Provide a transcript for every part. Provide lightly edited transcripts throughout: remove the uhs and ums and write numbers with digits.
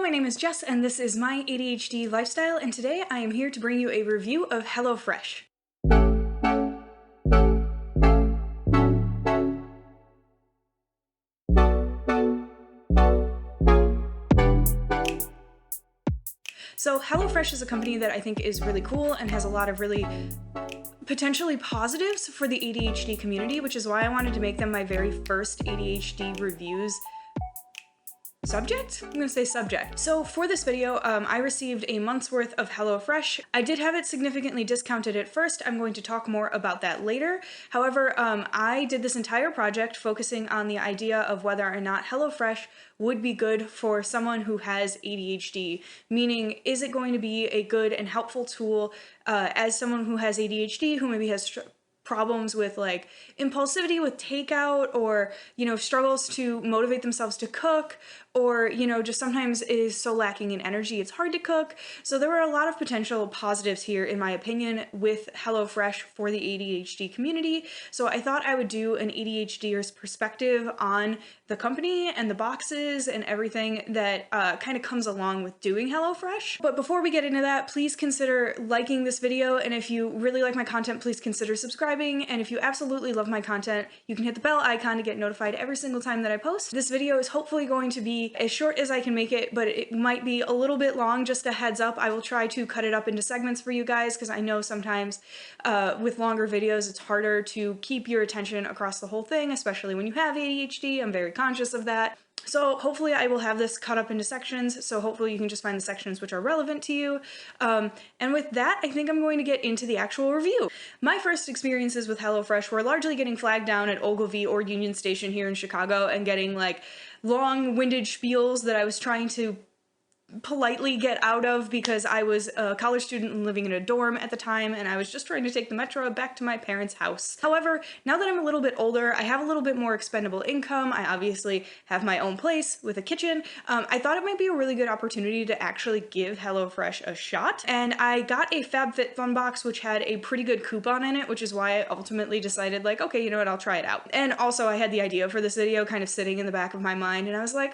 my name is Jess, and this is my ADHD lifestyle, and today I am here to bring you a review of HelloFresh. So HelloFresh is a company that I think is really cool and has a lot of really potentially positives for the ADHD community, which is why I wanted to make them my very first ADHD reviews subject? I'm gonna say subject. So for this video, I received a month's worth of HelloFresh. I did have it significantly discounted at first. I'm going to talk more about that later. However, I did this entire project focusing on the idea of whether or not HelloFresh would be good for someone who has ADHD, meaning is it going to be a good and helpful tool as someone who has ADHD, who maybe has problems with like impulsivity with takeout, or struggles to motivate themselves to cook, or just sometimes is so lacking in energy it's hard to cook. So there were a lot of potential positives here, in my opinion, with HelloFresh for the ADHD community. So I thought I would do an ADHDer's perspective on the company and the boxes and everything that kind of comes along with doing HelloFresh. But before we get into that, please consider liking this video, and if you really like my content, please consider subscribing. And if you absolutely love my content, you can hit the bell icon to get notified every single time that I post. This video is hopefully going to be as short as I can make it, but it might be a little bit long, just a heads up. I will try to cut it up into segments for you guys, because I know sometimes with longer videos it's harder to keep your attention across the whole thing, especially when you have ADHD. I'm very conscious of that. So hopefully I will have this cut up into sections, so hopefully you can just find the sections which are relevant to you. And with that, I think I'm going to get into the actual review. My first experiences with HelloFresh were largely getting flagged down at Ogilvy or Union Station here in Chicago and getting like long-winded spiels that I was trying to politely get out of because I was a college student and living in a dorm at the time, and I was just trying to take the metro back to my parents' house. However, now that I'm a little bit older, I have a little bit more expendable income. I obviously have my own place with a kitchen. I thought it might be a really good opportunity to actually give HelloFresh a shot, and I got a FabFitFun box which had a pretty good coupon in it, which is why I ultimately decided, like, okay, you know what, I'll try it out. And also I had the idea for this video kind of sitting in the back of my mind, and I was like,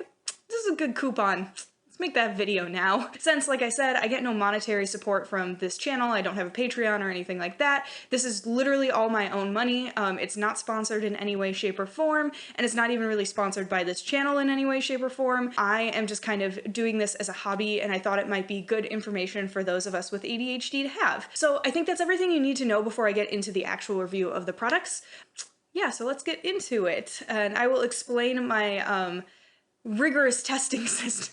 this is a good coupon. Let's make that video now. Since, like I said, I get no monetary support from this channel, I don't have a Patreon or anything like that. This is literally all my own money. It's not sponsored in any way, shape, or form, and it's not even really sponsored by this channel in any way, shape, or form. I am just kind of doing this as a hobby, and I thought it might be good information for those of us with ADHD to have. So I think that's everything you need to know before I get into the actual review of the products. Yeah, so let's get into it, and I will explain my rigorous testing system.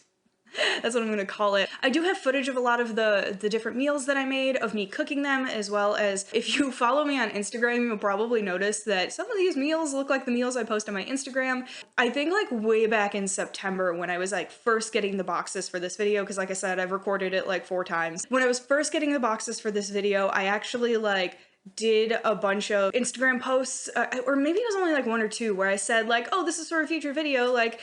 That's what I'm gonna call it. I do have footage of a lot of the different meals that I made, of me cooking them, as well as if you follow me on Instagram, you'll probably notice that some of these meals look like the meals I post on my Instagram. I think like way back in September when I was like first getting the boxes for this video, because like I said, I've recorded it like 4 times. When I was first getting the boxes for this video, I actually like did a bunch of Instagram posts, or maybe it was only like 1 or 2, where I said like, oh, this is for a future video, like,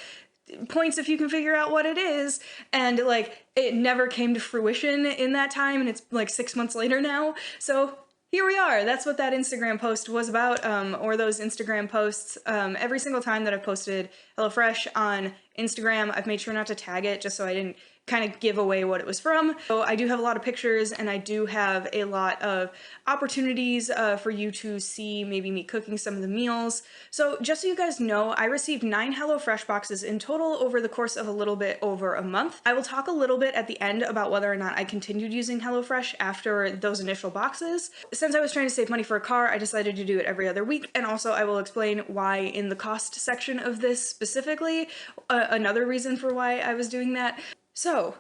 points if you can figure out what it is, and like it never came to fruition in that time, and it's like 6 months later now, so here we are. That's what that Instagram post was about, or those Instagram posts. Every single time that I've posted HelloFresh on Instagram, I've made sure not to tag it, just so I didn't kind of give away what it was from. So I do have a lot of pictures, and I do have a lot of opportunities for you to see maybe me cooking some of the meals. So just so you guys know, I received 9 HelloFresh boxes in total over the course of a little bit over a month. I will talk a little bit at the end about whether or not I continued using HelloFresh after those initial boxes. Since I was trying to save money for a car, I decided to do it every other week, and also I will explain why in the cost section of this specifically, another reason for why I was doing that. So,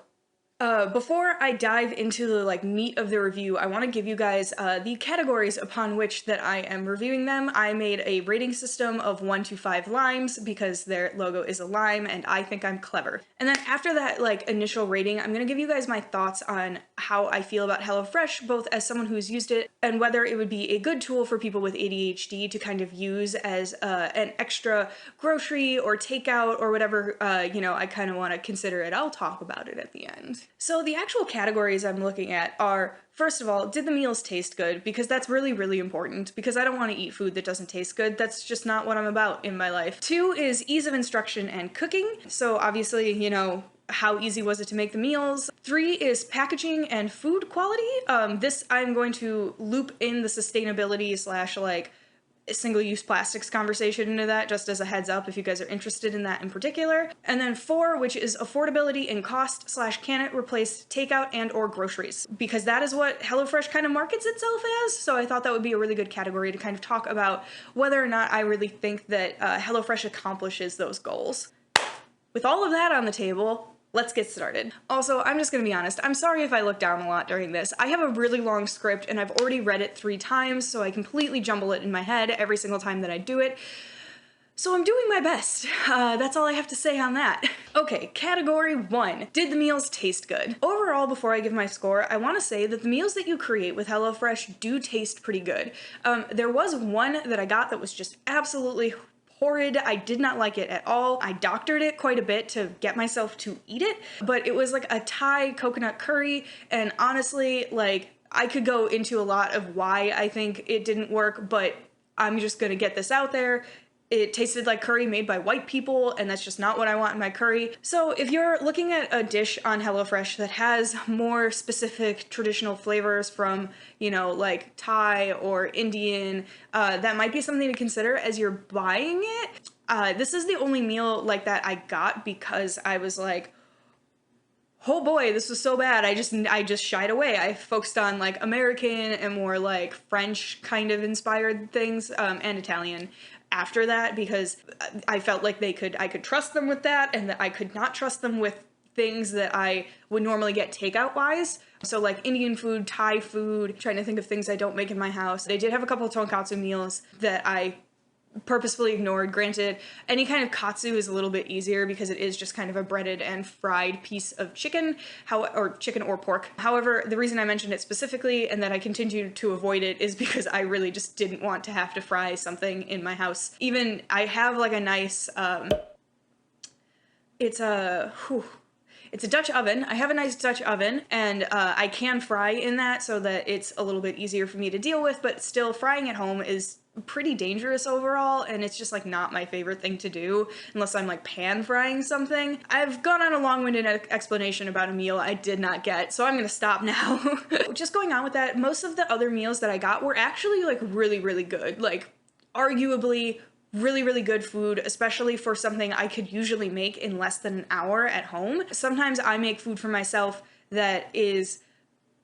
before I dive into the like meat of the review, I want to give you guys the categories upon which that I am reviewing them. I made a rating system of 1 to 5 limes because their logo is a lime, and I think I'm clever. And then after that like initial rating, I'm gonna give you guys my thoughts on how I feel about HelloFresh, both as someone who's used it and whether it would be a good tool for people with ADHD to kind of use as an extra grocery or takeout or whatever, I kind of want to consider it. I'll talk about it at the end. So the actual categories I'm looking at are, first of all, did the meals taste good? Because that's really, really important, because I don't want to eat food that doesn't taste good. That's just not what I'm about in my life. 2 is ease of instruction and cooking. So obviously, how easy was it to make the meals. 3 is packaging and food quality. This I'm going to loop in the sustainability slash like single-use plastics conversation into that, just as a heads up if you guys are interested in that in particular. And then 4, which is affordability and cost slash can it replace takeout and or groceries, because that is what HelloFresh kind of markets itself as. So I thought that would be a really good category to kind of talk about whether or not I really think that HelloFresh accomplishes those goals. With all of that on the table, let's get started. Also, I'm just gonna be honest, I'm sorry if I look down a lot during this. I have a really long script and I've already read it 3 times, so I completely jumble it in my head every single time that I do it. So I'm doing my best. That's all I have to say on that. Okay, category 1. Did the meals taste good? Overall, before I give my score, I want to say that the meals that you create with HelloFresh do taste pretty good. There was one that I got that was just absolutely horrid. I did not like it at all. I doctored it quite a bit to get myself to eat it, but it was like a Thai coconut curry, and honestly, like, I could go into a lot of why I think it didn't work, but I'm just gonna get this out there. It tasted like curry made by white people, and that's just not what I want in my curry. So if you're looking at a dish on HelloFresh that has more specific traditional flavors from, you know, like Thai or Indian, that might be something to consider as you're buying it. This is the only meal like that I got because I was like, oh boy, this was so bad. I just shied away. I focused on like American and more like French kind of inspired things, and Italian after that, because I felt like I could trust them with that, and that I could not trust them with things that I would normally get takeout wise. So like Indian food, Thai food, trying to think of things I don't make in my house. They did have a couple of tonkatsu meals that I purposefully ignored. Granted, any kind of katsu is a little bit easier because it is just kind of a breaded and fried piece of chicken, or chicken or pork. However, the reason I mentioned it specifically and that I continued to avoid it is because I really just didn't want to have to fry something in my house. Even I have like a nice, it's a Dutch oven. I have a nice Dutch oven, and I can fry in that so that it's a little bit easier for me to deal with, but still frying at home is pretty dangerous overall, and it's just like not my favorite thing to do unless I'm like pan frying something. I've gone on a long-winded explanation about a meal I did not get, so I'm gonna stop now. Just going on with that, most of the other meals that I got were actually like really, really good. Like arguably really, really good food, especially for something I could usually make in less than an hour at home. Sometimes I make food for myself that is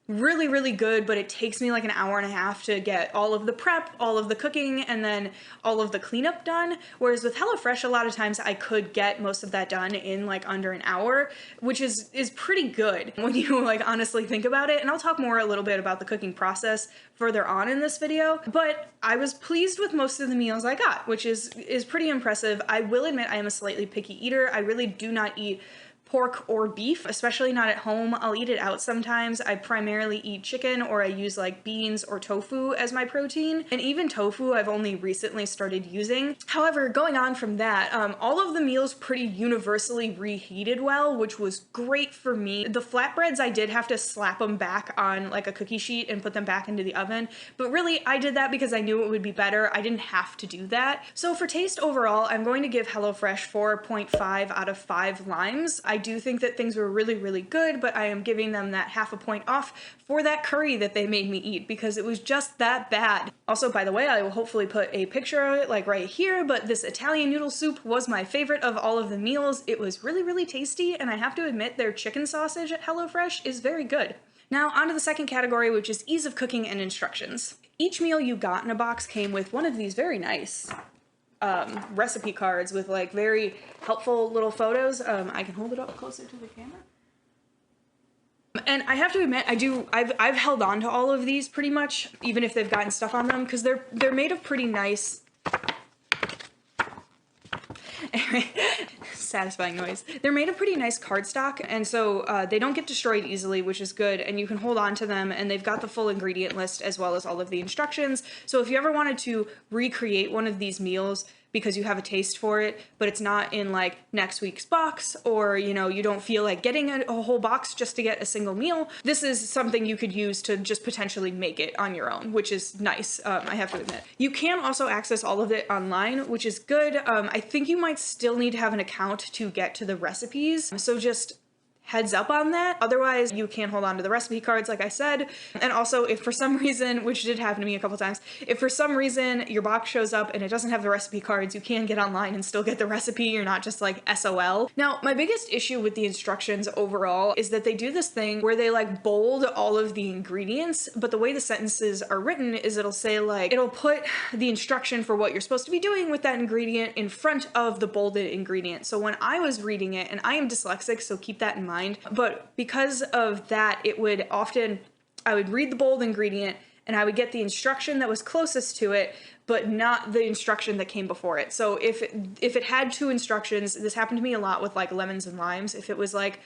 really, really good, but it takes me like an hour and a half to get all of the prep, all of the cooking, and then all of the cleanup done. Whereas with HelloFresh, a lot of times I could get most of that done in like under an hour, which is pretty good when you like honestly think about it. And I'll talk more a little bit about the cooking process further on in this video, but I was pleased with most of the meals I got, which is pretty impressive. I will admit I am a slightly picky eater. I really do not eat pork or beef, especially not at home. I'll eat it out sometimes. I primarily eat chicken, or I use like beans or tofu as my protein. And even tofu I've only recently started using. However, going on from that, all of the meals pretty universally reheated well, which was great for me. The flatbreads, I did have to slap them back on like a cookie sheet and put them back into the oven, but really I did that because I knew it would be better. I didn't have to do that. So for taste overall, I'm going to give HelloFresh 4.5 out of 5 limes. I do think that things were really, really good, but I am giving them that half a point off for that curry that they made me eat because it was just that bad. Also, by the way, I will hopefully put a picture of it like right here, but this Italian noodle soup was my favorite of all of the meals. It was really, really tasty, and I have to admit their chicken sausage at HelloFresh is very good. Now, on to the second category, which is ease of cooking and instructions. Each meal you got in a box came with one of these very nice recipe cards with like very helpful little photos. I can hold it up closer to the camera. And I have to admit, I've held on to all of these pretty much, even if they've gotten stuff on them, because they're made of pretty nice. Satisfying noise. They're made of pretty nice cardstock, and so they don't get destroyed easily, which is good, and you can hold on to them, and they've got the full ingredient list as well as all of the instructions. So if you ever wanted to recreate one of these meals because you have a taste for it, but it's not in like next week's box, or you know, you don't feel like getting a whole box just to get a single meal, this is something you could use to just potentially make it on your own, which is nice, I have to admit. You can also access all of it online, which is good. I think you might still need to have an account to get to the recipes, so just heads up on that. Otherwise, you can hold on to the recipe cards, like I said. And also, if for some reason, which did happen to me a couple times, if for some reason your box shows up and it doesn't have the recipe cards, you can get online and still get the recipe. You're not just like SOL. Now, my biggest issue with the instructions overall is that they do this thing where they like bold all of the ingredients, but the way the sentences are written is it'll say like, it'll put the instruction for what you're supposed to be doing with that ingredient in front of the bolded ingredient. So when I was reading it, and I am dyslexic, so keep that in mind, but because of that, it would often, I would read the bold ingredient and I would get the instruction that was closest to it, but not the instruction that came before it. So if it had two instructions, this happened to me a lot with like lemons and limes. If it was like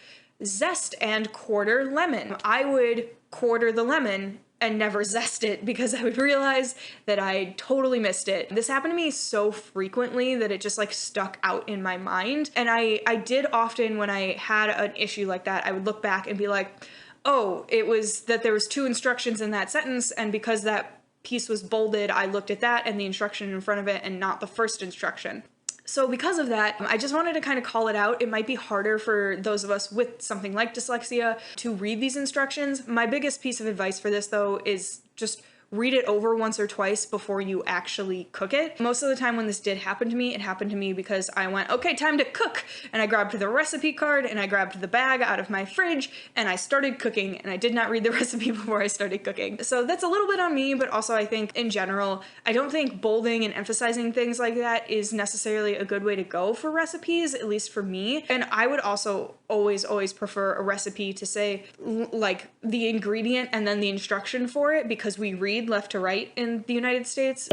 zest and quarter lemon, I would quarter the lemon and never zest it because I would realize that I totally missed it. This happened to me so frequently that it just like stuck out in my mind. And I did often, when I had an issue like that, I would look back and be like, oh, it was that there was two instructions in that sentence, and because that piece was bolded, I looked at that and the instruction in front of it and not the first instruction. So because of that, I just wanted to kind of call it out. It might be harder for those of us with something like dyslexia to read these instructions. My biggest piece of advice for this, though, is just read it over once or twice before you actually cook it. Most of the time when this did happen to me, it happened to me because I went, okay, time to cook. And I grabbed the recipe card and I grabbed the bag out of my fridge and I started cooking, and I did not read the recipe before I started cooking. So that's a little bit on me, but also I think in general, I don't think bolding and emphasizing things like that is necessarily a good way to go for recipes, at least for me. And I would also always prefer a recipe to say like the ingredient and then the instruction for it, because we read left to right in the United States.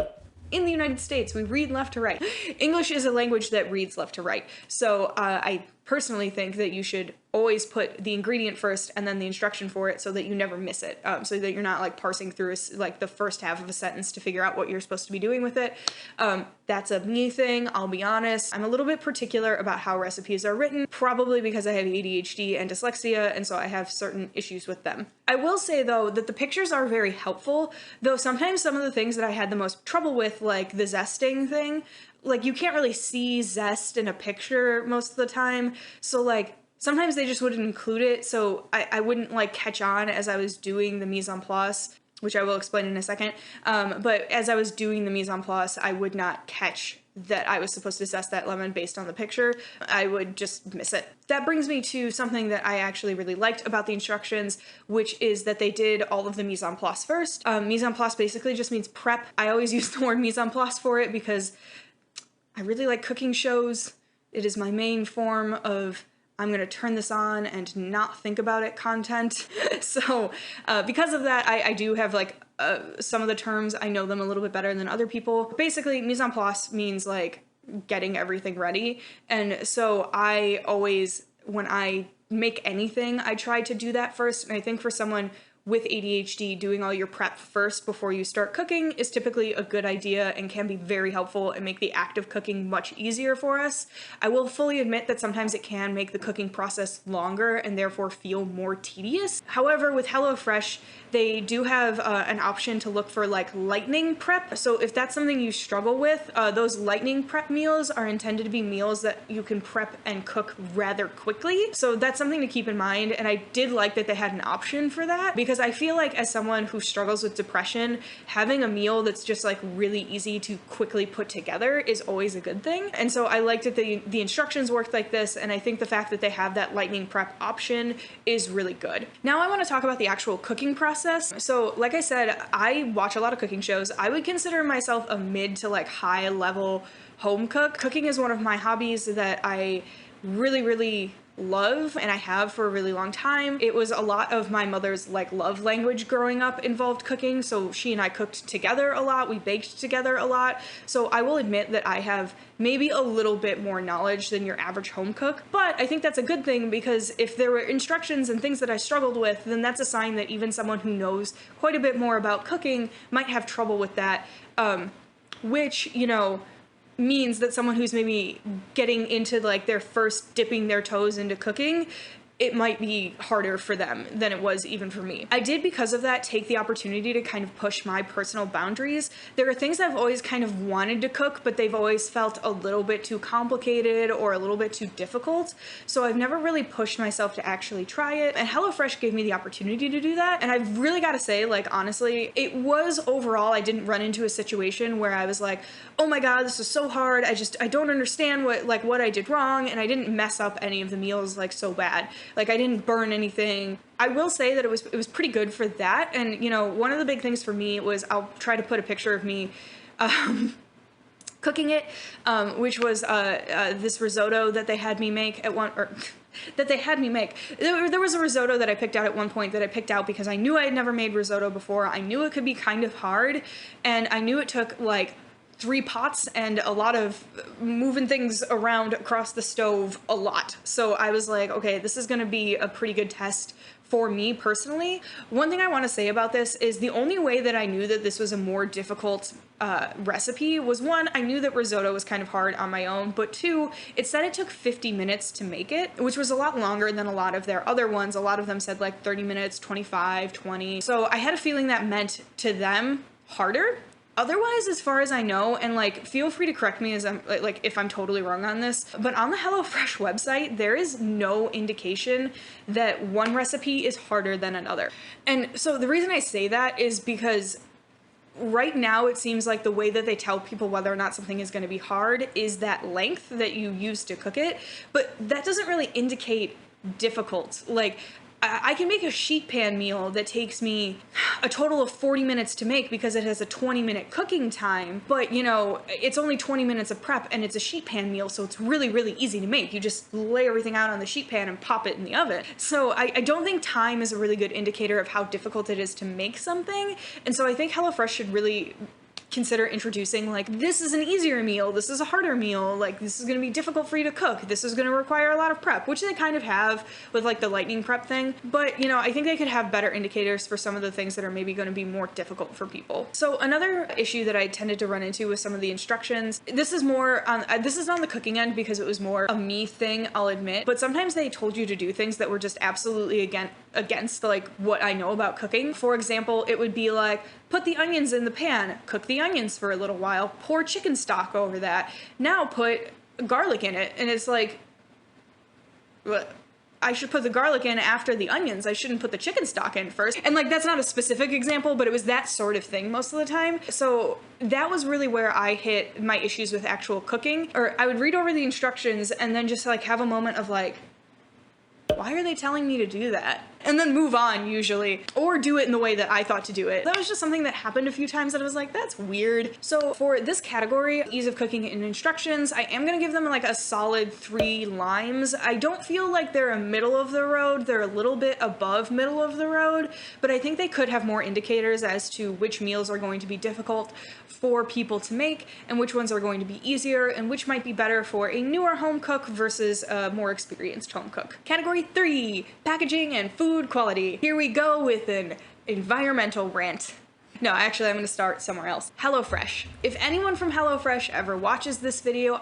In the United States, we read left to right. English is a language that reads left to right. So I personally think that you should always put the ingredient first and then the instruction for it so that you never miss it. So that you're not like parsing through like the first half of a sentence to figure out what you're supposed to be doing with it. That's a me thing, I'll be honest. I'm a little bit particular about how recipes are written, probably because I have ADHD and dyslexia, and so I have certain issues with them. I will say though that the pictures are very helpful, though sometimes some of the things that I had the most trouble with, like the zesting thing, like you can't really see zest in a picture most of the time. So like sometimes they just wouldn't include it. So I wouldn't like catch on as I was doing the mise en place, which I will explain in a second. But as I was doing the mise en place, I would not catch that I was supposed to zest that lemon based on the picture. I would just miss it. That brings me to something that I actually really liked about the instructions, which is that they did all of the mise en place first. Mise en place basically just means prep. I always use the word mise en place for it because I really like cooking shows. It is my main form of I'm gonna turn this on and not think about it content. So because of that, I do have like some of the terms, I know them a little bit better than other people. Basically, mise en place means like getting everything ready. And so I always, when I make anything, I try to do that first. And I think for someone with ADHD, doing all your prep first before you start cooking is typically a good idea and can be very helpful and make the act of cooking much easier for us. I will fully admit that sometimes it can make the cooking process longer and therefore feel more tedious. However, with HelloFresh, they do have an option to look for like lightning prep. So if that's something you struggle with, those lightning prep meals are intended to be meals that you can prep and cook rather quickly. So that's something to keep in mind. And I did like that they had an option for that, because I feel like as someone who struggles with depression, having a meal that's just like really easy to quickly put together is always a good thing. And so I liked that the instructions worked like this, and I think the fact that they have that lightning prep option is really good. Now I want to talk about the actual cooking process. So like I said, I watch a lot of cooking shows. I would consider myself a mid to like high level home cook. Cooking is one of my hobbies that I really love, and I have for a really long time. It was a lot of my mother's like love language growing up involved cooking, so she and I cooked together a lot, we baked together a lot, so I will admit that I have maybe a little bit more knowledge than your average home cook, but I think that's a good thing, because if there were instructions and things that I struggled with, then that's a sign that even someone who knows quite a bit more about cooking might have trouble with that, which, you know, means that someone who's maybe getting into like their first dipping their toes into cooking it might be harder for them than it was even for me. I did, because of that, take the opportunity to kind of push my personal boundaries. There are things I've always kind of wanted to cook, but they've always felt a little bit too complicated or a little bit too difficult. So I've never really pushed myself to actually try it. And HelloFresh gave me the opportunity to do that. And I've really got to say, like, honestly, it was overall, I didn't run into a situation where I was like, oh my God, this is so hard. I don't understand what I did wrong. And I didn't mess up any of the meals like so bad. Like, I didn't burn anything. I will say that it was pretty good for that. And, you know, one of the big things for me was, I'll try to put a picture of me cooking it, which was this risotto that they had me make at one, or that they had me make. There was a risotto that I picked out at one point that I picked out because I knew I had never made risotto before. I knew it could be kind of hard, and I knew it took like 3 pots and a lot of moving things around across the stove a lot. So I was like, okay, this is gonna be a pretty good test for me personally. One thing I want to say about this is the only way that I knew that this was a more difficult recipe was, one, I knew that risotto was kind of hard on my own, but 2, it said it took 50 minutes to make it, which was a lot longer than a lot of their other ones. A lot of them said like 30 minutes, 25, 20. So I had a feeling that meant to them harder. Otherwise, as far as I know, and like, feel free to correct me as I'm like if I'm totally wrong on this, but on the HelloFresh website, there is no indication that one recipe is harder than another. And so the reason I say that is because right now it seems like the way that they tell people whether or not something is going to be hard is that length that you use to cook it, but that doesn't really indicate difficult. Like, I can make a sheet pan meal that takes me a total of 40 minutes to make because it has a 20-minute cooking time, but you know, it's only 20 minutes of prep and it's a sheet pan meal, so it's really, really easy to make. You just lay everything out on the sheet pan and pop it in the oven. So I don't think time is a really good indicator of how difficult it is to make something, and so I think HelloFresh should really consider introducing like, this is an easier meal, this is a harder meal, like this is going to be difficult for you to cook, this is going to require a lot of prep, which they kind of have with like the lightning prep thing. But you know, I think they could have better indicators for some of the things that are maybe going to be more difficult for people. So another issue that I tended to run into with some of the instructions, this is more on this is on the cooking end because it was more a me thing, I'll admit, but sometimes they told you to do things that were just absolutely against like what I know about cooking. For example, it would be like, put the onions in the pan, cook the onions for a little while, pour chicken stock over that, now put garlic in it. And it's like, what? I should put the garlic in after the onions. I shouldn't put the chicken stock in first. And like, that's not a specific example, but it was that sort of thing most of the time. So that was really where I hit my issues with actual cooking. Or I would read over the instructions and then just like have a moment of like, why are they telling me to do that? And then move on usually, or do it in the way that I thought to do it. That was just something that happened a few times that I was like, that's weird. So for this category, ease of cooking and instructions, I am gonna give them like a solid 3 limes. I don't feel like they're a middle of the road. They're a little bit above middle of the road, but I think they could have more indicators as to which meals are going to be difficult for people to make and which ones are going to be easier and which might be better for a newer home cook versus a more experienced home cook. Category 3, packaging and food quality. Here we go with an environmental rant. No, actually, I'm going to start somewhere else. HelloFresh. If anyone from HelloFresh ever watches this video,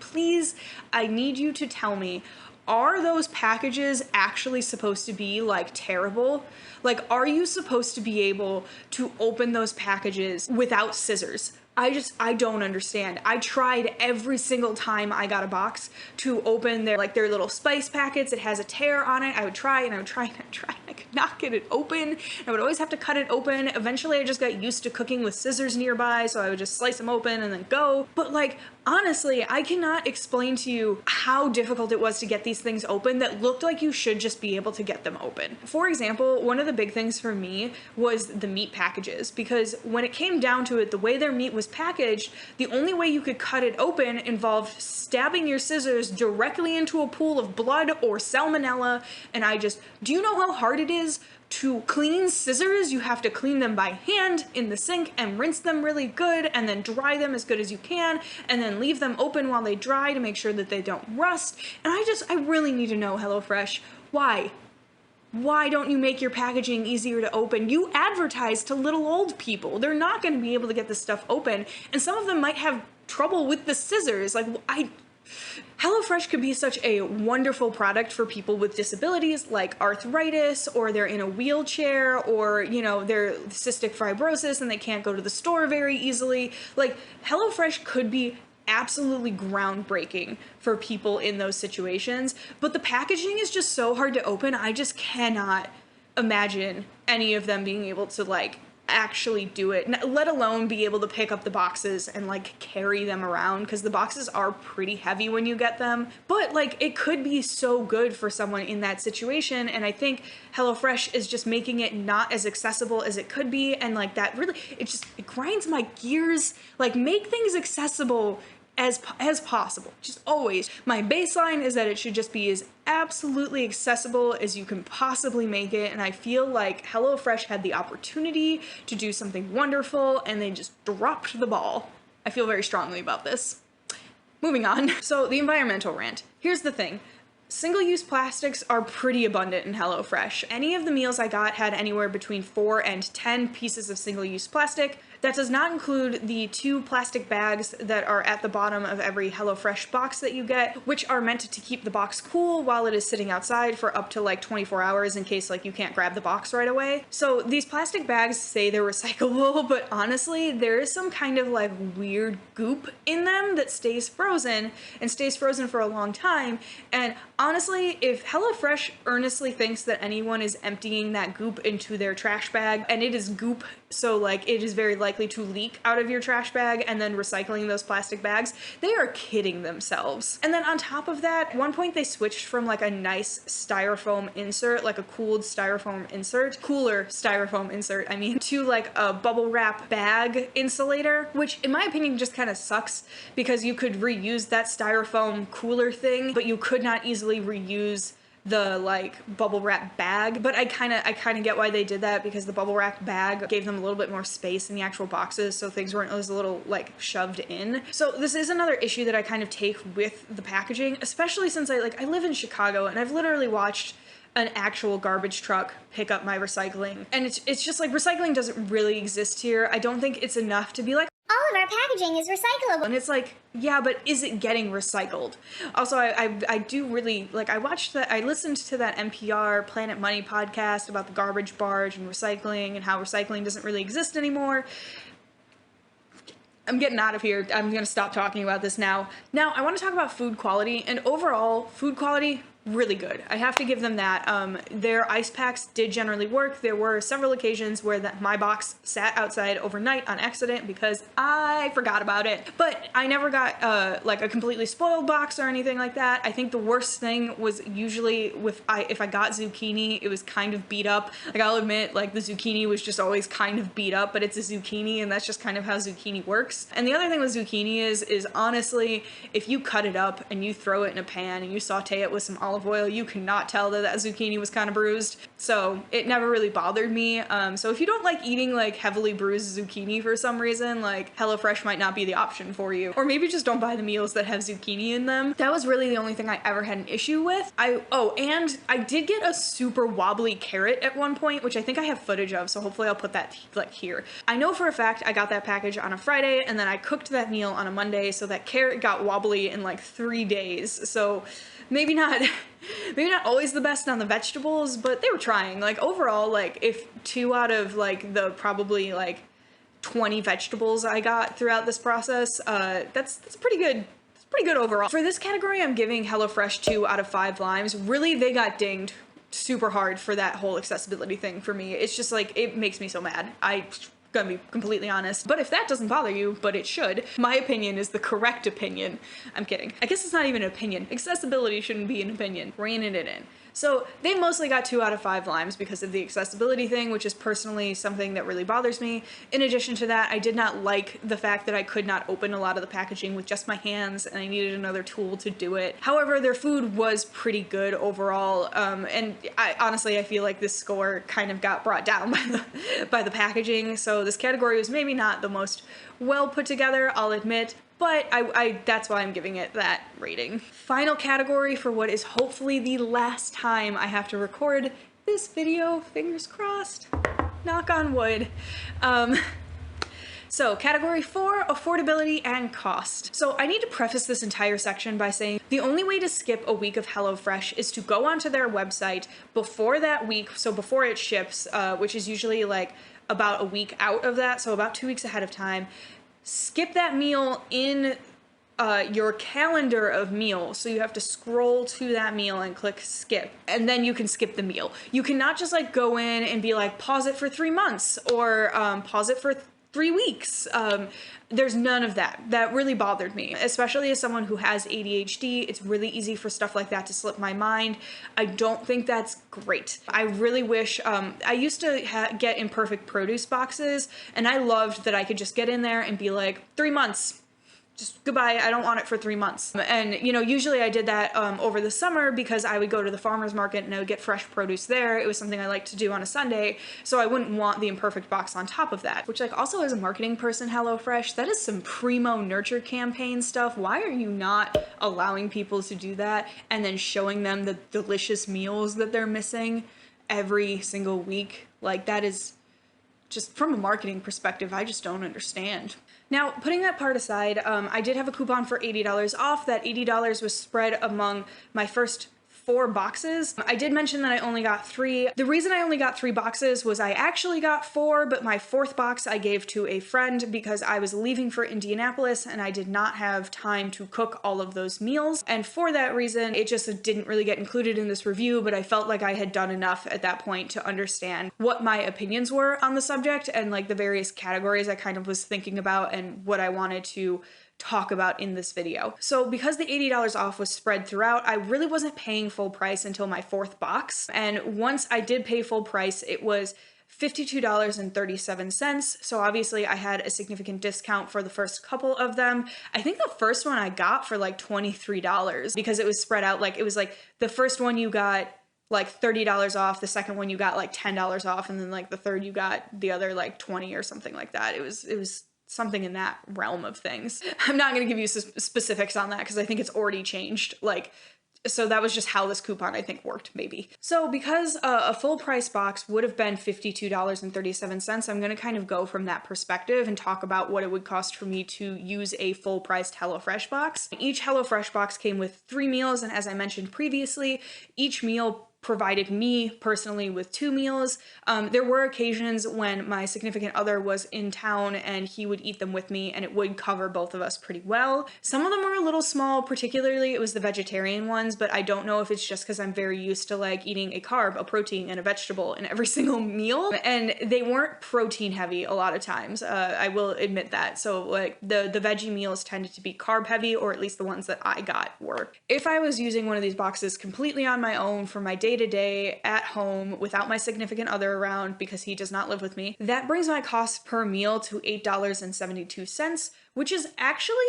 please, I need you to tell me, are those packages actually supposed to be like terrible? Like, are you supposed to be able to open those packages without scissors? I don't understand. I tried every single time I got a box to open their little spice packets. It has a tear on it. I would try and I would try and I would try. I could not get it open. I would always have to cut it open. Eventually I just got used to cooking with scissors nearby, so I would just slice them open and then go. But like, honestly, I cannot explain to you how difficult it was to get these things open that looked like you should just be able to get them open. For example, one of the big things for me was the meat packages, because when it came down to it, the way their meat was packaged, the only way you could cut it open involved stabbing your scissors directly into a pool of blood or salmonella. And do you know how hard it is to clean scissors? You have to clean them by hand in the sink and rinse them really good and then dry them as good as you can and then leave them open while they dry to make sure that they don't rust. And I really need to know, HelloFresh, why? Why don't you make your packaging easier to open? You advertise to little old people. They're not going to be able to get this stuff open, and some of them might have trouble with the scissors. Like, HelloFresh could be such a wonderful product for people with disabilities like arthritis, or they're in a wheelchair, or, you know, they're cystic fibrosis and they can't go to the store very easily. Like, HelloFresh could be absolutely groundbreaking for people in those situations, but the packaging is just so hard to open. I just cannot imagine any of them being able to, like, actually do it, let alone be able to pick up the boxes and like carry them around, because the boxes are pretty heavy when you get them. But like, it could be so good for someone in that situation, and I think HelloFresh is just making it not as accessible as it could be, and like that really, it grinds my gears. Like, make things accessible as possible. Just always. My baseline is that it should just be as absolutely accessible as you can possibly make it, and I feel like HelloFresh had the opportunity to do something wonderful and they just dropped the ball. I feel very strongly about this. Moving on. So, the environmental rant. Here's the thing. Single-use plastics are pretty abundant in HelloFresh. Any of the meals I got had anywhere between 4 and 10 pieces of single-use plastic. That does not include the 2 plastic bags that are at the bottom of every HelloFresh box that you get, which are meant to keep the box cool while it is sitting outside for up to like 24 hours in case like you can't grab the box right away. So these plastic bags say they're recyclable, but honestly, there is some kind of like weird goop in them that stays frozen and stays frozen for a long time. And honestly, if HelloFresh earnestly thinks that anyone is emptying that goop into their trash bag, and it is goop, so like it is very likely to leak out of your trash bag, and then recycling those plastic bags, they are kidding themselves. And then on top of that, at one point they switched from like a nice styrofoam insert, like a cooler styrofoam insert, to like a bubble wrap bag insulator, which in my opinion just kind of sucks, because you could reuse that styrofoam cooler thing, but you could not easily reuse the like bubble wrap bag. But I kind of get why they did that, because the bubble wrap bag gave them a little bit more space in the actual boxes, so things weren't as a little like shoved in. So this is another issue that I kind of take with the packaging, especially since I live in Chicago, and I've literally watched an actual garbage truck pick up my recycling, and it's just like, recycling doesn't really exist here. I don't think it's enough to be like, all of our packaging is recyclable. And it's like, yeah, but is it getting recycled? Also, I do really, like, I listened to that NPR Planet Money podcast about the garbage barge and recycling and how recycling doesn't really exist anymore. I'm getting out of here. I'm gonna stop talking about this now. Now, I want to talk about food quality, and overall, food quality, really good. I have to give them that. Their ice packs did generally work. There were several occasions where my box sat outside overnight on accident because I forgot about it. But I never got like a completely spoiled box or anything like that. I think the worst thing was usually if I got zucchini, it was kind of beat up. Like, I'll admit, like, the zucchini was just always kind of beat up, but it's a zucchini, and that's just kind of how zucchini works. And the other thing with zucchini is honestly, if you cut it up and you throw it in a pan and you saute it with some olive oil, you cannot tell that zucchini was kind of bruised. So it never really bothered me. So if you don't like eating like heavily bruised zucchini for some reason, like, HelloFresh might not be the option for you. Or maybe just don't buy the meals that have zucchini in them. That was really the only thing I ever had an issue with. And I did get a super wobbly carrot at one point, which I think I have footage of, so hopefully I'll put that like here. I know for a fact I got that package on a Friday, and then I cooked that meal on a Monday, so that carrot got wobbly in like 3 days. So maybe not always the best on the vegetables, but they were trying. Like, overall, like, if 2 out of like the probably like 20 vegetables I got throughout this process, that's pretty good. It's pretty good overall. For this category, I'm giving HelloFresh 2 out of 5 limes. Really, they got dinged super hard for that whole accessibility thing for me. It's just like, it makes me so mad. Gonna be completely honest. But if that doesn't bother you, but it should, my opinion is the correct opinion. I'm kidding. I guess it's not even an opinion. Accessibility shouldn't be an opinion. Reining it in. So they mostly got 2 out of 5 limes because of the accessibility thing, which is personally something that really bothers me. In addition to that, I did not like the fact that I could not open a lot of the packaging with just my hands, and I needed another tool to do it. However, their food was pretty good overall, and honestly, I feel like this score kind of got brought down by the packaging, so this category was maybe not the most well put together, I'll admit. But that's why I'm giving it that rating. Final category for what is hopefully the last time I have to record this video, fingers crossed, knock on wood. So category 4, affordability and cost. So I need to preface this entire section by saying the only way to skip a week of HelloFresh is to go onto their website before that week, so before it ships, which is usually like about a week out of that, so about 2 weeks ahead of time. Skip that meal in your calendar of meals. So you have to scroll to that meal and click skip, and then you can skip the meal. You cannot just like go in and be like, pause it for 3 months or pause it for 3 weeks. There's none of that. That really bothered me, especially as someone who has ADHD. It's really easy for stuff like that to slip my mind. I don't think that's great. I really wish, I used to get imperfect produce boxes, and I loved that I could just get in there and be like, 3 months. Just goodbye, I don't want it for 3 months. And, you know, usually I did that over the summer because I would go to the farmer's market and I would get fresh produce there. It was something I liked to do on a Sunday, so I wouldn't want the imperfect box on top of that. Which, like, also as a marketing person, HelloFresh, that is some primo nurture campaign stuff. Why are you not allowing people to do that and then showing them the delicious meals that they're missing every single week? Like, that is just, from a marketing perspective, I just don't understand. Now, putting that part aside, I did have a coupon for $80 off. That $80 was spread among my first 4 boxes. I did mention that I only got 3. The reason I only got 3 boxes was I actually got 4, but my 4th box I gave to a friend because I was leaving for Indianapolis and I did not have time to cook all of those meals. And for that reason, it just didn't really get included in this review, but I felt like I had done enough at that point to understand what my opinions were on the subject and like the various categories I kind of was thinking about and what I wanted to talk about in this video. So because the $80 off was spread throughout, I really wasn't paying full price until my 4th box. And once I did pay full price, it was $52.37. So obviously I had a significant discount for the first couple of them. I think the first one I got for like $23 because it was spread out. Like it was like the first one you got like $30 off, the second one you got like $10 off, and then like the third you got the other like 20 or something like that. It was something in that realm of things. I'm not going to give you specifics on that because I think it's already changed. Like, so that was just how this coupon I think worked, maybe. So because a full price box would have been $52.37, I'm going to kind of go from that perspective and talk about what it would cost for me to use a full priced HelloFresh box. Each HelloFresh box came with 3 meals, and as I mentioned previously, each meal provided me personally with 2 meals. There were occasions when my significant other was in town and he would eat them with me and it would cover both of us pretty well. Some of them were a little small, particularly it was the vegetarian ones, but I don't know if it's just because I'm very used to like eating a carb, a protein, and a vegetable in every single meal, and they weren't protein heavy a lot of times. I will admit that. So like the veggie meals tended to be carb heavy, or at least the ones that I got were. If I was using one of these boxes completely on my own for my day-to-day at home without my significant other around because he does not live with me, that brings my cost per meal to $8.72, which is actually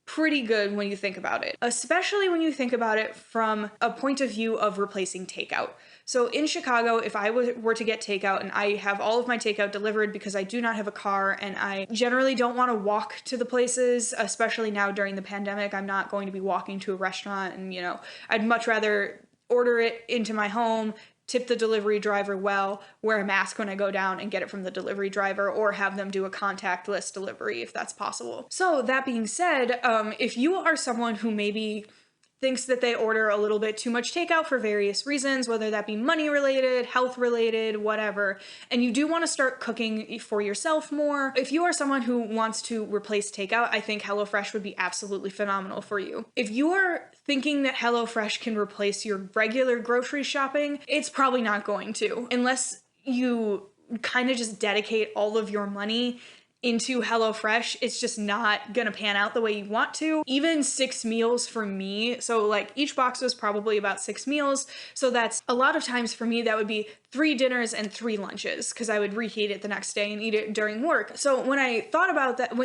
pretty good when you think about it, especially when you think about it from a point of view of replacing takeout. So in Chicago, if I were to get takeout, and I have all of my takeout delivered because I do not have a car and I generally don't want to walk to the places, especially now during the pandemic. I'm not going to be walking to a restaurant, and you know, I'd much rather order it into my home, tip the delivery driver well, wear a mask when I go down and get it from the delivery driver, or have them do a contactless delivery if that's possible. So that being said, if you are someone who maybe thinks that they order a little bit too much takeout for various reasons, whether that be money related, health related, whatever, and you do want to start cooking for yourself more, if you are someone who wants to replace takeout, I think HelloFresh would be absolutely phenomenal for you. If you are thinking that HelloFresh can replace your regular grocery shopping, it's probably not going to, unless you kind of just dedicate all of your money into HelloFresh. It's just not gonna pan out the way you want to. Even 6 meals for me, so like each box was probably about 6 meals, so that's a lot of times for me that would be 3 dinners and 3 lunches because I would reheat it the next day and eat it during work. So when I thought about that,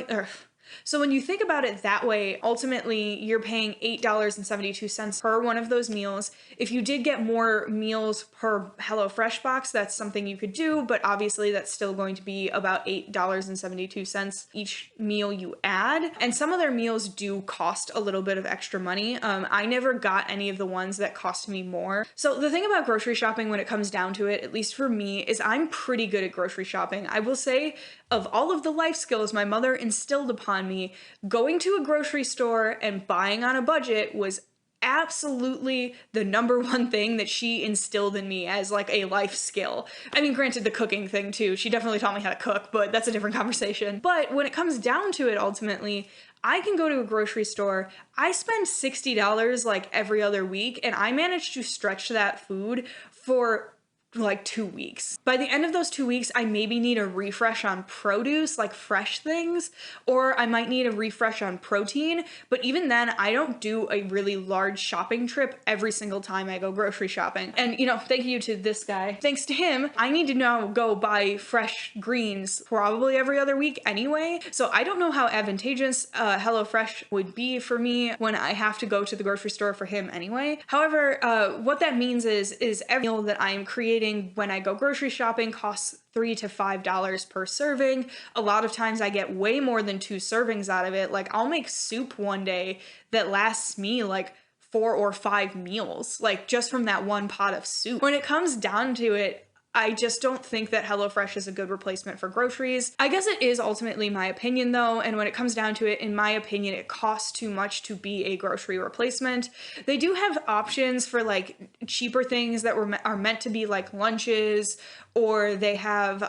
So when you think about it that way, ultimately you're paying $8.72 per one of those meals. If you did get more meals per HelloFresh box, that's something you could do, but obviously that's still going to be about $8.72 each meal you add. And some of their meals do cost a little bit of extra money. I never got any of the ones that cost me more. So the thing about grocery shopping when it comes down to it, at least for me, is I'm pretty good at grocery shopping. I will say, of all of the life skills my mother instilled upon me, going to a grocery store and buying on a budget was absolutely the number one thing that she instilled in me as like a life skill. I mean, granted, the cooking thing too. She definitely taught me how to cook, but that's a different conversation. But when it comes down to it, ultimately, I can go to a grocery store, I spend $60 like every other week, and I manage to stretch that food for like 2 weeks. By the end of those 2 weeks, I maybe need a refresh on produce, like fresh things, or I might need a refresh on protein. But even then, I don't do a really large shopping trip every single time I go grocery shopping. And thank you to this guy. Thanks to him, I need to now go buy fresh greens probably every other week anyway. So I don't know how advantageous HelloFresh would be for me when I have to go to the grocery store for him anyway. However, what that means is every meal that I am creating when I go grocery shopping costs $3 to $5 per serving. A lot of times I get way more than 2 servings out of it. Like I'll make soup one day that lasts me like 4 or 5 meals, like just from that one pot of soup. When it comes down to it, I just don't think that HelloFresh is a good replacement for groceries. I guess it is ultimately my opinion though, and when it comes down to it, in my opinion, it costs too much to be a grocery replacement. They do have options for like cheaper things that are meant to be like lunches, or they have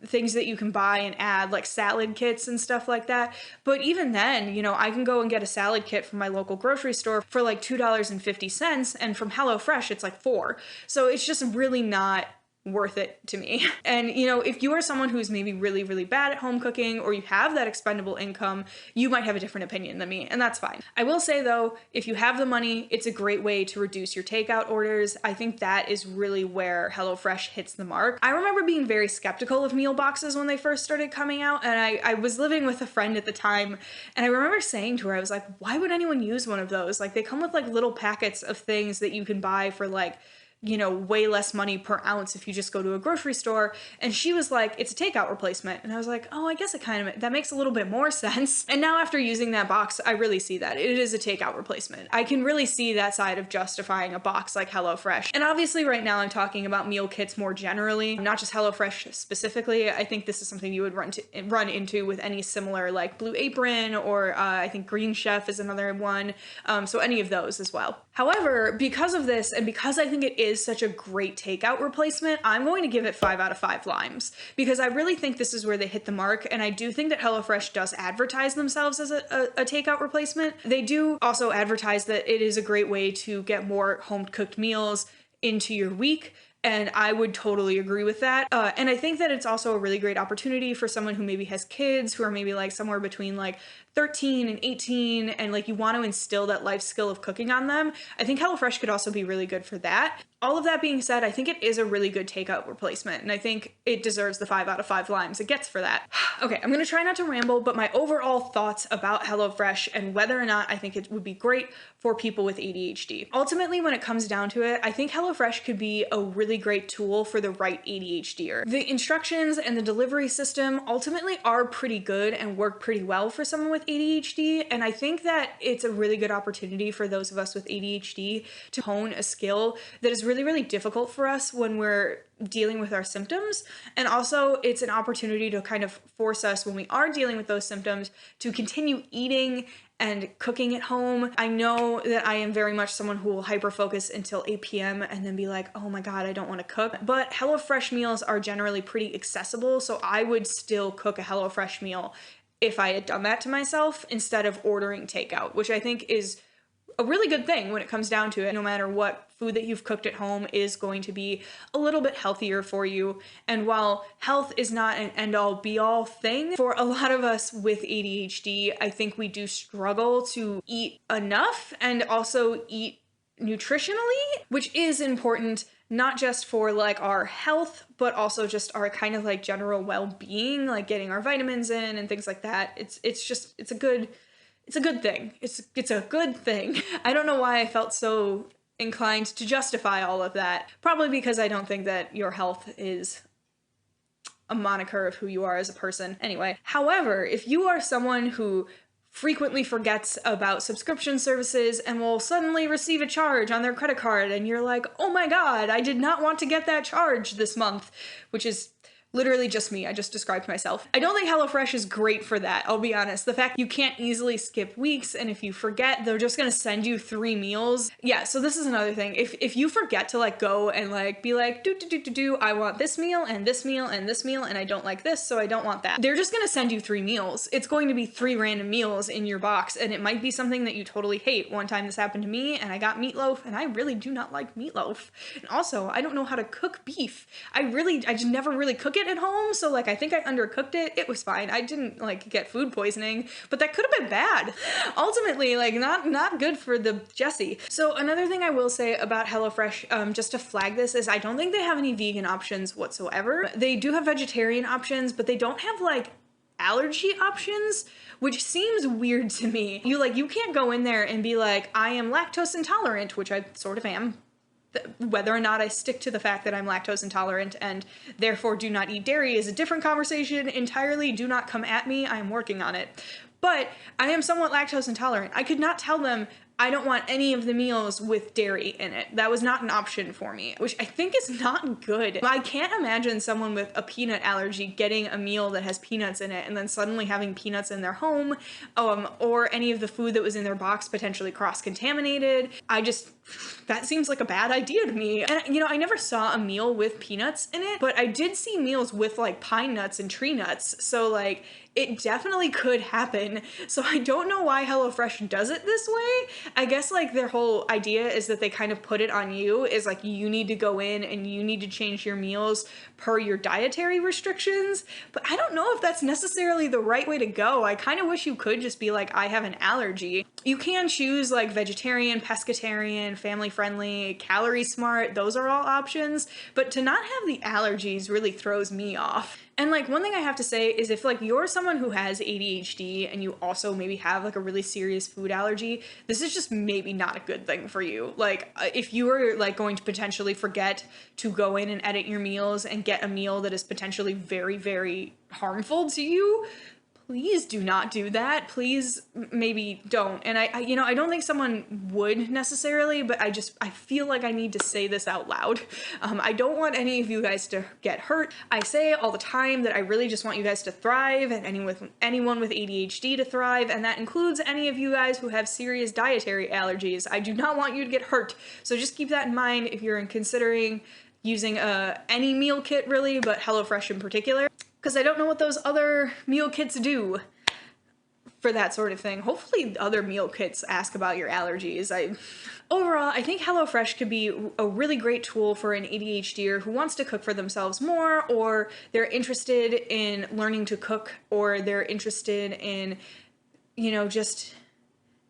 things that you can buy and add, like salad kits and stuff like that. But even then, I can go and get a salad kit from my local grocery store for like $2.50, and from HelloFresh, it's like $4. So it's just really not worth it to me. And if you are someone who's maybe really, really bad at home cooking, or you have that expendable income, you might have a different opinion than me, and that's fine. I will say though, if you have the money, it's a great way to reduce your takeout orders. I think that is really where HelloFresh hits the mark. I remember being very skeptical of meal boxes when they first started coming out, and I was living with a friend at the time, and I remember saying to her, I was like, why would anyone use one of those? Like, they come with like little packets of things that you can buy for like way less money per ounce if you just go to a grocery store. And she was like, it's a takeout replacement. And I was like, oh, I guess that makes a little bit more sense. And now after using that box, I really see that it is a takeout replacement. I can really see that side of justifying a box like HelloFresh. And obviously right now I'm talking about meal kits more generally, not just HelloFresh specifically. I think this is something you would run into with any similar like Blue Apron, or I think Green Chef is another one. So any of those as well. However, because of this, and because I think it is such a great takeout replacement, I'm going to give it 5 out of 5 limes, because I really think this is where they hit the mark. And I do think that HelloFresh does advertise themselves as a takeout replacement. They do also advertise that it is a great way to get more home cooked meals into your week. And I would totally agree with that. And I think that it's also a really great opportunity for someone who maybe has kids who are maybe like somewhere between like 13 and 18, and like you want to instill that life skill of cooking on them. I think HelloFresh could also be really good for that. All of that being said, I think it is a really good takeout replacement, and I think it deserves the 5 out of 5 limes it gets for that. Okay, I'm gonna try not to ramble, but my overall thoughts about HelloFresh and whether or not I think it would be great for people with ADHD. Ultimately, when it comes down to it, I think HelloFresh could be a really great tool for the right ADHDer. The instructions and the delivery system ultimately are pretty good and work pretty well for someone with ADHD, and I think that it's a really good opportunity for those of us with ADHD to hone a skill that is really, really difficult for us when we're dealing with our symptoms. And also it's an opportunity to kind of force us, when we are dealing with those symptoms, to continue eating and cooking at home. I know that I am very much someone who will hyper focus until 8 p.m. and then be like, oh my God, I don't want to cook. But HelloFresh meals are generally pretty accessible, so I would still cook a HelloFresh meal if I had done that to myself instead of ordering takeout, which I think is a really good thing when it comes down to it. No matter what, food that you've cooked at home is going to be a little bit healthier for you. And while health is not an end-all be-all thing, for a lot of us with ADHD, I think we do struggle to eat enough and also eat nutritionally, which is important not just for like our health, but also just our kind of like general well-being, like getting our vitamins in and things like that. It's a good thing. It's a good thing. I don't know why I felt so inclined to justify all of that. Probably because I don't think that your health is a moniker of who you are as a person. Anyway, however, if you are someone who frequently forgets about subscription services and will suddenly receive a charge on their credit card and you're like, oh my god, I did not want to get that charge this month, which is literally just me. I just described myself. I don't think HelloFresh is great for that, I'll be honest. The fact you can't easily skip weeks, and if you forget, they're just gonna send you 3 meals. Yeah, so this is another thing. If you forget to like go and like be like, I want this meal and this meal and this meal, and I don't like this, so I don't want that. They're just gonna send you 3 meals. It's going to be 3 random meals in your box, and it might be something that you totally hate. One time this happened to me, and I got meatloaf, and I really do not like meatloaf. And also, I don't know how to cook beef. I just never really cook it at home, so like I think I undercooked it. It was fine. I didn't like get food poisoning, but that could have been bad. Ultimately, like not good for the Jessie. So another thing I will say about HelloFresh, just to flag this, is I don't think they have any vegan options whatsoever. They do have vegetarian options, but they don't have like allergy options, which seems weird to me. You can't go in there and be like, I am lactose intolerant, which I sort of am. Whether or not I stick to the fact that I'm lactose intolerant and therefore do not eat dairy is a different conversation entirely. Do not come at me. I am working on it. But I am somewhat lactose intolerant. I could not tell them I don't want any of the meals with dairy in it. That was not an option for me, which I think is not good. I can't imagine someone with a peanut allergy getting a meal that has peanuts in it and then suddenly having peanuts in their home, or any of the food that was in their box potentially cross-contaminated. That seems like a bad idea to me. And I never saw a meal with peanuts in it, but I did see meals with like pine nuts and tree nuts. So like, it definitely could happen. So I don't know why HelloFresh does it this way. I guess like their whole idea is that they kind of put it on you, is like you need to go in and you need to change your meals per your dietary restrictions. But I don't know if that's necessarily the right way to go. I kind of wish you could just be like, I have an allergy. You can choose like vegetarian, pescatarian, family friendly, calorie smart. Those are all options. But to not have the allergies really throws me off. And like one thing I have to say is if like you're someone who has ADHD and you also maybe have like a really serious food allergy, this is just maybe not a good thing for you. Like if you are like going to potentially forget to go in and edit your meals and get a meal that is potentially very, very harmful to you, please do not do that. Please maybe don't. And I don't think someone would necessarily, but I feel like I need to say this out loud. I don't want any of you guys to get hurt. I say all the time that I really just want you guys to thrive and anyone with ADHD to thrive. And that includes any of you guys who have serious dietary allergies. I do not want you to get hurt. So just keep that in mind if you're considering using any meal kit really, but HelloFresh in particular. Because I don't know what those other meal kits do for that sort of thing. Hopefully other meal kits ask about your allergies. Overall, I think HelloFresh could be a really great tool for an ADHDer who wants to cook for themselves more, or they're interested in learning to cook, or they're interested in, just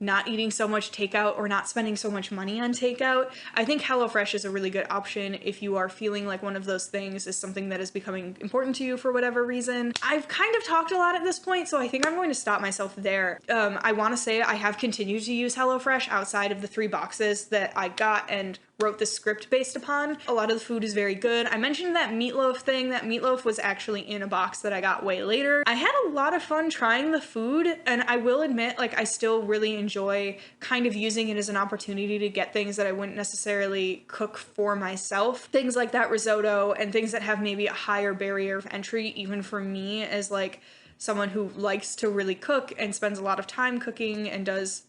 not eating so much takeout or not spending so much money on takeout. I think HelloFresh is a really good option if you are feeling like one of those things is something that is becoming important to you for whatever reason. I've kind of talked a lot at this point, so I think I'm going to stop myself there. I want to say I have continued to use HelloFresh outside of the 3 boxes that I got and wrote the script based upon. A lot of the food is very good. I mentioned that meatloaf thing. That meatloaf was actually in a box that I got way later. I had a lot of fun trying the food, and I will admit, like, I still really enjoy kind of using it as an opportunity to get things that I wouldn't necessarily cook for myself. Things like that risotto and things that have maybe a higher barrier of entry, even for me as like someone who likes to really cook and spends a lot of time cooking and does.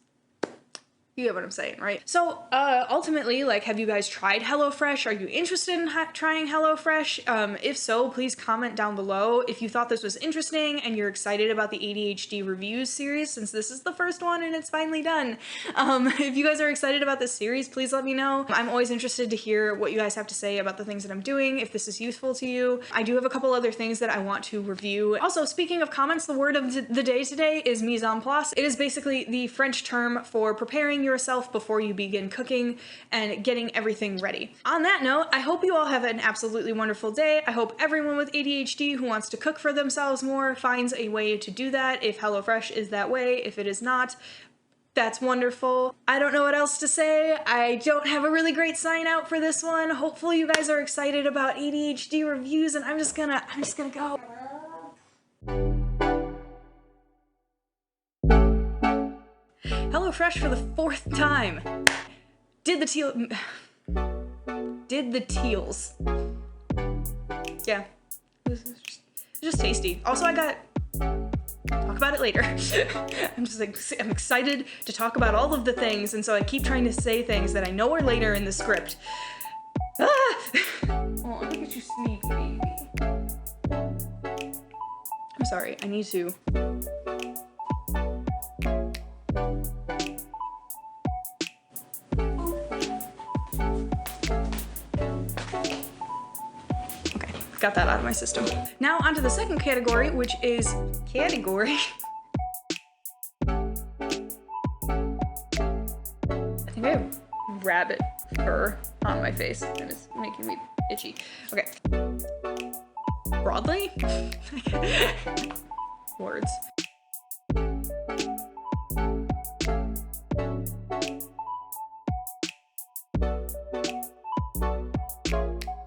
You get what I'm saying, right? So ultimately, like, have you guys tried HelloFresh? Are you interested in trying HelloFresh? If so, please comment down below if you thought this was interesting and you're excited about the ADHD reviews series, since this is the first one and it's finally done. If you guys are excited about this series, please let me know. I'm always interested to hear what you guys have to say about the things that I'm doing, if this is useful to you. I do have a couple other things that I want to review. Also, speaking of comments, the word of the day today is mise en place. It is basically the French term for preparing yourself before you begin cooking and getting everything ready. On that note, I hope you all have an absolutely wonderful day. I hope everyone with ADHD who wants to cook for themselves more finds a way to do that. If HelloFresh is that way, if it is not, that's wonderful. I don't know what else to say. I don't have a really great sign out for this one. Hopefully you guys are excited about ADHD reviews, and I'm just gonna go. HelloFresh for the 4th time. Did the teals. Yeah, it's just tasty. Also, I got, talk about it later. I'm excited to talk about all of the things, and so I keep trying to say things that I know are later in the script. Ah! Oh, look at you sleepy, baby. I'm sorry, I need to. Okay, got that out of my system. Now onto the second category, which is category. I think I have rabbit fur on my face and it's making me itchy. Okay. Broadly? Words.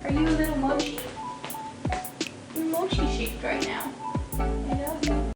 Are you a little mochi? You're mochi shaped right now.